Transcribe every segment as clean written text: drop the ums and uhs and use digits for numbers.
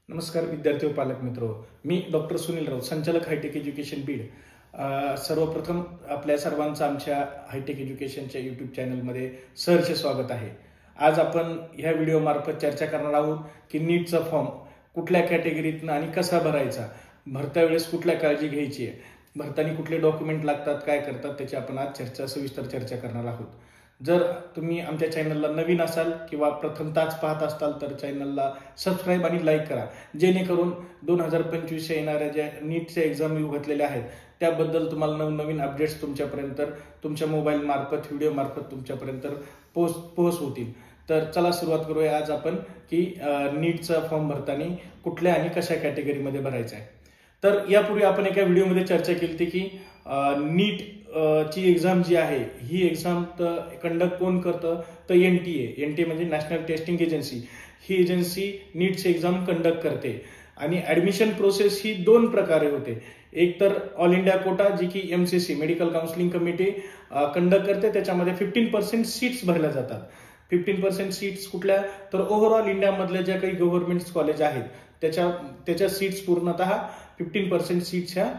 नमस्कार विद्यार्थी व पालक मित्रो, मी डॉक्टर सुनील राऊत, संचालक हायटेक एज्युकेशन बीड। सर्वप्रथम आपल्या सर्वांचं आमच्या हायटेक एज्युकेशनच्या यूट्यूब चॅनलमध्ये सहर्ष स्वागत आहे। आज आपण ह्या व्हिडिओ मार्फत चर्चा करणार आहोत की नीटचा फॉर्म कुठल्या कॅटेगरीतनं आणि कसा भरायचा, भरत्या वेळेस कुठल्या काळजी घ्यायची आहे, भरताना कुठले डॉक्युमेंट लागतात, काय करतात, त्याची आपण आज सविस्तर चर्चा करणार आहोत। जर तुम्ही आमच्या चॅनलला नवीन असाल किंवा प्रथमतःच पाहत असाल तर चॅनलला सबस्क्राईब आणि लाईक करा, जेणेकरून 2025 येणाऱ्या ज्या नीटच्या एक्झाम येऊ घातलेल्या आहेत त्याबद्दल तुम्हाला नवनवीन अपडेट्स तुमच्यापर्यंत तुमच्या मोबाईल मार्फत, व्हिडिओ मार्फत तुमच्यापर्यंत पोहोच होतील। तर चला सुरुवात करूया आज आपण की नीटचा फॉर्म भरताना कुठल्या आणि कशा कॅटेगरीमध्ये भरायचा आहे। तर यापूर्वी आपण एका व्हिडिओमध्ये चर्चा केली होती की नीट ची एक्झाम जी आहे ही एक्झाम कंडक्ट कोण करतं, तर एनटीए म्हणजे नॅशनल टेस्टिंग एजन्सी, ही एजन्सी नीटची एक्झाम कंडक्ट करते। आणि ऍडमिशन प्रोसेस ही दोन प्रकारे होते, एक तर ऑल इंडिया कोटा जी की MCC medical counselling committee conduct करते, त्याच्यामध्ये 15% सीट्स भरल्या जातात। 15% सीट्स कुठल्या, तर ओव्हरऑल इंडियामधल्या ज्या काही गव्हर्नमेंट कॉलेज आहेत त्याच्या सीट्स पूर्णतः 15% सीट्स ह्या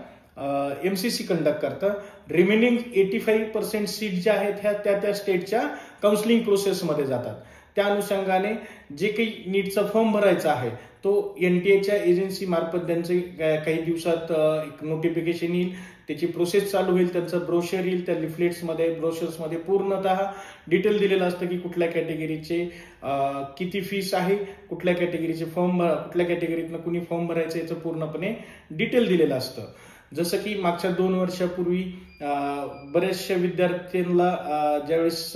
एमसीसी कंडक्ट करतं। रिमेनिंग 85% सीट ज्या आहेत ह्या त्या स्टेटच्या काउन्सिलिंग प्रोसेसमध्ये जातात। त्या अनुषंगाने जे काही नीटचा फॉर्म भरायचा आहे तो एनटीएच्या एजन्सी मार्फत त्यांचे काही दिवसात एक नोटिफिकेशन येईल, त्याची प्रोसेस चालू होईल, त्यांचं ब्रोशर येईल, त्या लिफलेट्समध्ये ब्रोशर्समध्ये पूर्णतः डिटेल दिलेलं असतं की कुठल्या कॅटेगरीचे किती फीस आहे, कुठल्या कॅटेगरीचे कुठल्या कॅटेगरीतनं कुणी फॉर्म भरायचं याचं पूर्णपणे डिटेल दिलेलं असतं। जसं की मागच्या 2 वर्षापूर्वी बऱ्याचशा विद्यार्थ्यांना ज्यावेळेस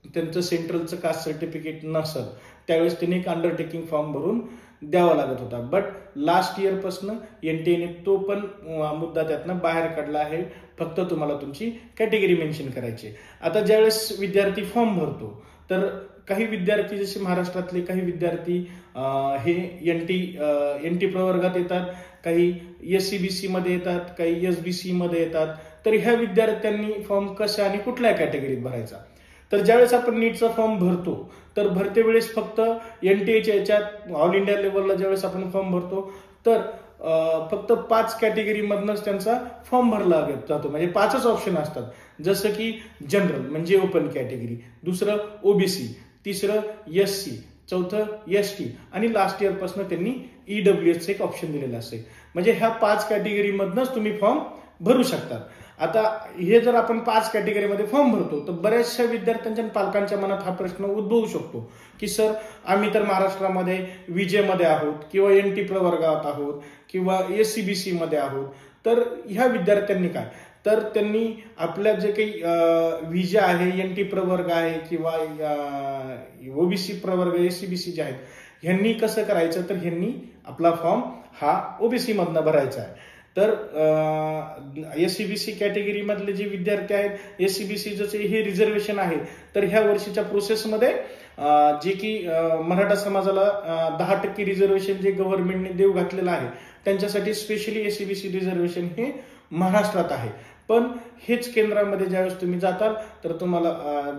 त्यांचं सेंट्रलचं कास्ट सर्टिफिकेट नसत त्यावेळेस त्यांनी एक अंडरटेकिंग फॉर्म भरून द्यावा लागत होता, बट लास्ट इयर पासून एनटीएने तो पण मुद्दा त्यातनं बाहेर काढला आहे। फक्त तुम्हाला तुमची कॅटेगरी मेन्शन करायची। आता ज्यावेळेस विद्यार्थी फॉर्म भरतो तर काही विद्यार्थी जसे महाराष्ट्रातले काही विद्यार्थी हे एनटी प्रवर्गात येतात, काही एससीबीसी मध्ये येतात, काही एसबीसी मध्ये येतात। तर ह्या विद्यार्थ्यांनी फॉर्म कशा आणि कुठल्या कॅटेगरीत भरायचा, तर ज्यावेळेस आपण नीटचा फॉर्म भरतो तर भरते वेळेस फक्त एनटीएच्या याच्यात ऑल इंडिया लेवलला ज्यावेळेस आपण फॉर्म भरतो तर फक्त 5 कॅटेगरीमधनच त्यांचा फॉर्म भरला जातो, म्हणजे 5च ऑप्शन असतात। जसं की जनरल म्हणजे ओपन कॅटेगरी, दुसरं ओबीसी, तिसरं एससी, चौथं एसटी आणि लास्ट इयर पासून त्यांनी ईडब्ल्यूएसचं एक ऑप्शन दिलेलं असेल। म्हणजे ह्या 5 कॅटेगरीमधनच तुम्ही फॉर्म भरू शकतात। आता हे जर आपण 5 कॅटेगरीमध्ये फॉर्म भरतो तर बऱ्याचशा विद्यार्थ्यांच्या आणि पालकांच्या मनात हा प्रश्न उद्भवू शकतो की सर आम्ही तर महाराष्ट्रामध्ये विजेमध्ये आहोत किंवा एनटी प्रवर्गात आहोत किंवा एससीबीसी मध्ये आहोत, तर ह्या विद्यार्थ्यांनी काय, तर त्यांनी आपल्या जे काही विजा आहे, एनटी प्रवर्ग आहे किंवा ओबीसी प्रवर्ग, एससीबीसी जे आहेत, ह्यांनी कसं करायचं, तर ह्यांनी आपला फॉर्म हा ओबीसी मधनं भरायचा आहे। तर एससीबीसी कॅटेगरी मधले जे विद्यार्थी आहेत, एससीबीसी जसे हे रिझर्वेशन आहे, तर ह्या वर्षीच्या प्रोसेसमध्ये जे की मराठा समाजाला 10% रिझर्वेशन जे गव्हर्नमेंटने देऊ घातलेलं आहे त्यांच्यासाठी स्पेशली एससीबीसी रिझर्वेशन हे महाराष्ट्रात आहे। पण हेच केंद्रामध्ये ज्यावेळेस तुम्ही जाताल तर तुम्हाला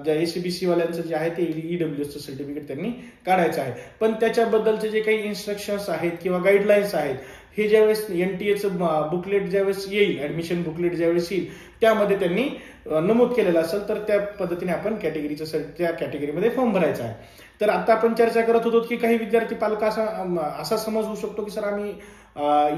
ज्या एससीबीसी वाल्यांचं जे आहे ते ईडब्ल्यूएसचं सर्टिफिकेट त्यांनी काढायचं आहे। पण त्याच्याबद्दलचे जे काही इन्स्ट्रक्शन्स आहेत किंवा गाईडलाईन्स आहेत हे ज्यावेळेस एनटीएचं बुकलेट ज्यावेळेस येईल, ऍडमिशन बुकलेट ज्यावेळेस येईल, त्यामध्ये त्यांनी नमूद केलेलं असेल तर त्या पद्धतीने आपण त्या कॅटेगरीमध्ये फॉर्म भरायचा आहे। तर आता आपण चर्चा करत होतो की काही विद्यार्थी पालक असा समज होऊ शकतो की सर आम्ही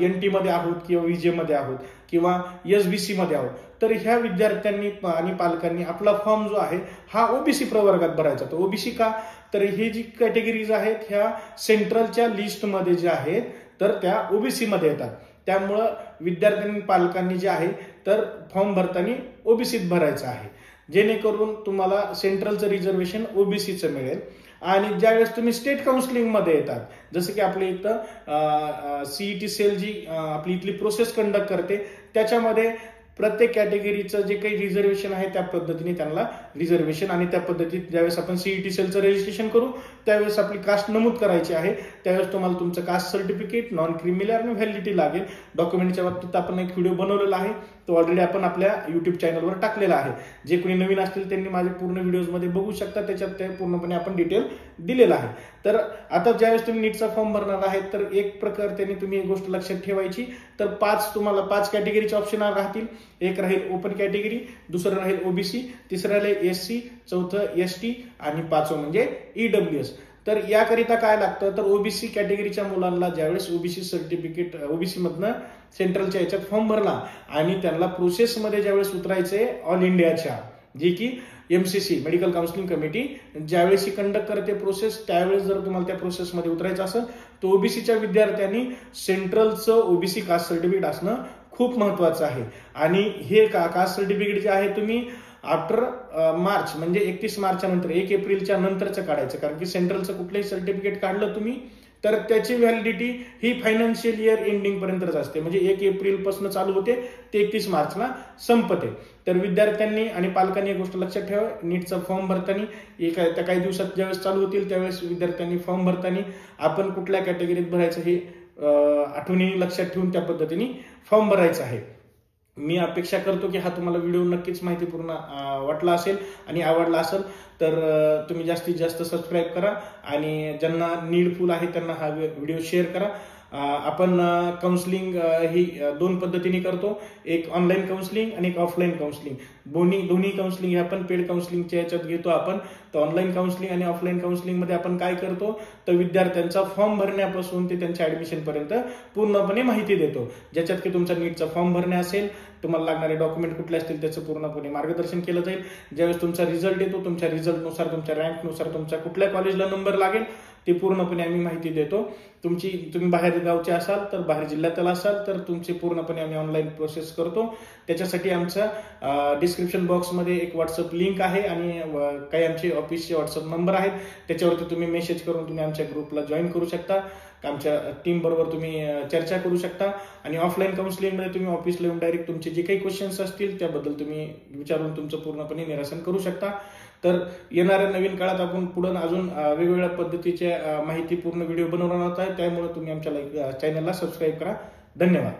एनटी मध्ये आहोत किंवा विजे मध्ये आहोत किंवा एसबीसी मध्ये आहोत, तर ह्या विद्यार्थ्यांनी आणि पालकांनी आपला फॉर्म जो आहे हा ओबीसी प्रवर्गात भरायचा। तर ओबीसी का, तर ही जी कॅटेगरीज आहेत ह्या सेंट्रलच्या लिस्टमध्ये ज्या आहेत तर त्या ओबीसी मध्ये येतात। त्यामुळं विद्यार्थ्यांनी पालकांनी जे आहे तर फॉर्म भरताना ओबीसीत भरायचं आहे, जेणेकरून तुम्हाला सेंट्रलचं रिझर्वेशन ओबीसीचं मिळेल। आणि ज्यावेळेस तुम्ही स्टेट काउन्सिलिंग मध्ये येतात, जसं की आपल्या इथं सीईटी सेल जी आपली इथली प्रोसेस कंडक्ट करते, त्याच्यामध्ये प्रत्येक कॅटेगरीचं जे काही रिझर्वेशन आहे त्या पद्धतीने त्यांना रिझर्वेशन आणि त्या पद्धतीत ज्यावेळेस आपण सीईटी सेलचं रजिस्ट्रेशन करू त्यावेळेस आपली कास्ट नमूद करायची आहे, त्यावेळेस तुम्हाला तुमचं कास्ट सर्टिफिकेट, नॉन क्रिमिनल आणि व्हॅलिडिटी लागेल. डॉक्युमेंटच्या बाबतीत आपण एक व्हिडिओ बनवलेला आहे, तो ऑलरेडी आपण आपल्या युट्यूब चॅनलवर टाकलेला आहे. जे कोणी नवीन असतील त्यांनी माझे पूर्ण व्हिडिओजमध्ये बघू शकता, त्याच्यात ते पूर्णपणे आपण डिटेल दिलेला आहे. तर आता ज्यावेळेस तुम्ही नीटचा फॉर्म भरणार आहे तर एक प्रकार त्यांनी तुम्ही एक गोष्ट लक्षात ठेवायची, तर तुम्हाला 5 कॅटेगरीचे ऑप्शन राहतील. एक राहील ओपन कॅटेगरी, दुसरं राहील ओबीसी, तिसरं राहील एससी, चौथं एसटी आणि पाचवं म्हणजे ईडब्ल्यूएस. तर याकरिता काय लागतं, तर ओबीसी कॅटेगरीच्या मुलांना ज्यावेळेस ओबीसी सर्टिफिकेट ओबीसी मधनं सेंट्रलच्या याच्यात फॉर्म भरला आणि त्यांना प्रोसेसमध्ये ज्यावेळेस उतरायचे ऑल इंडियाच्या, जे की एमसीसी मेडिकल काउन्सिलिंग कमिटी ज्यावेळेस ही कंडक्ट करते प्रोसेस, त्यावेळेस जर तुम्हाला त्या प्रोसेसमध्ये उतरायचं असेल तर ओबीसीच्या विद्यार्थ्यांनी सेंट्रलचं ओबीसी कास्ट सर्टिफिकेट असणं खूप महत्वाचं आहे. आणि हे कास्ट सर्टिफिकेट जे आहे तुम्ही आफ्टर मार्च म्हणजे 31 मार्चच्या नंतर 1 एप्रिलच्या नंतरचं काढायचं, कारण की सेंट्रलचं कुठलंही सर्टिफिकेट काढलं तुम्ही तर त्याची व्हॅलिडिटी ही फायनान्शियल इयर एंडिंग पर्यंतच असते, म्हणजे 1 एप्रिल पासून चालू होते ते 31 मार्चला संपते. तर विद्यार्थ्यांनी आणि पालकांनी एक गोष्ट लक्षात ठेवा, नीटचा फॉर्म भरताना त्या काही दिवसात ज्यावेळेस चालू होतील त्यावेळेस विद्यार्थ्यांनी फॉर्म भरताना आपण कुठल्या कॅटेगरीत भरायचं हे आठवणी लक्षात ठेवून त्या पद्धतीने फॉर्म भरायचा आहे. मी अपेक्षा करतो की हा तुम्हाला व्हिडिओ नक्कीच माहितीपूर्ण वाटला असेल आणि आवडला असेल तर तुम्ही जास्तीत जास्त सबस्क्राईब करा आणि ज्यांना नीडफुल आहे त्यांना हा व्हिडिओ शेअर करा. आपण काउन्सिलिंग ही 2 पद्धतीने करतो, एक ऑनलाईन काउन्सिलिंग आणि एक ऑफलाईन काउन्सिलिंग. दोन्ही काउन्सिलिंग हे आपण पेड काउन्सिलिंगच्या याच्यात घेतो आपण. तर ऑनलाईन काउन्सिलिंग आणि ऑफलाईन काउन्सिलिंग मध्ये आपण काय करतो, तर विद्यार्थ्यांचा फॉर्म भरण्यापासून ते त्यांच्या ऍडमिशन पर्यंत पूर्णपणे माहिती देतो, ज्याच्यात की तुमचा नीटचा फॉर्म भरणे असेल, तुम्हाला लागणारे डॉक्युमेंट कुठले असतील त्याचं पूर्णपणे मार्गदर्शन केलं जाईल. ज्यावेळेस तुमचा रिझल्ट येतो, तुमच्या रिझल्टनुसार तुमच्या रँकनुसार तुमच्या कुठल्या कॉलेजला नंबर लागेल ते पूर्णपणे आम्ही माहिती देतो. तुम्ही बाहेर गावचे असाल तर बाहेर जिल्ह्यातला असाल तर तुमची पूर्णपणे आम्ही ऑनलाईन प्रोसेस करतो. त्याच्यासाठी आमच्या डिस्क्रिप्शन बॉक्समध्ये एक व्हॉट्सअप लिंक आहे आणि काही आमचे ऑफिसचे व्हॉट्सअप नंबर आहेत, त्याच्यावरती तुम्ही मेसेज करून तुम्ही आमच्या ग्रुपला जॉईन करू शकता, आमच्या टीम बरोबर तुम्ही चर्चा करू शकता. आणि ऑफलाईन काउन्सिलिंगमध्ये तुम्ही ऑफिसला येऊन डायरेक्ट तुमचे जे काही क्वेश्चन्स असतील त्याबद्दल तुम्ही विचारून तुमचं पूर्णपणे निरसन करू शकता. तर येणाऱ्या नवीन काळात आपण पुढे अजून वेगवेगळ्या पद्धतीच्या माहितीपूर्ण व्हिडिओ बनवणार आहोत, त्यामुळे तुम्ही आमच्या चॅनलला सबस्क्राईब करा. धन्यवाद.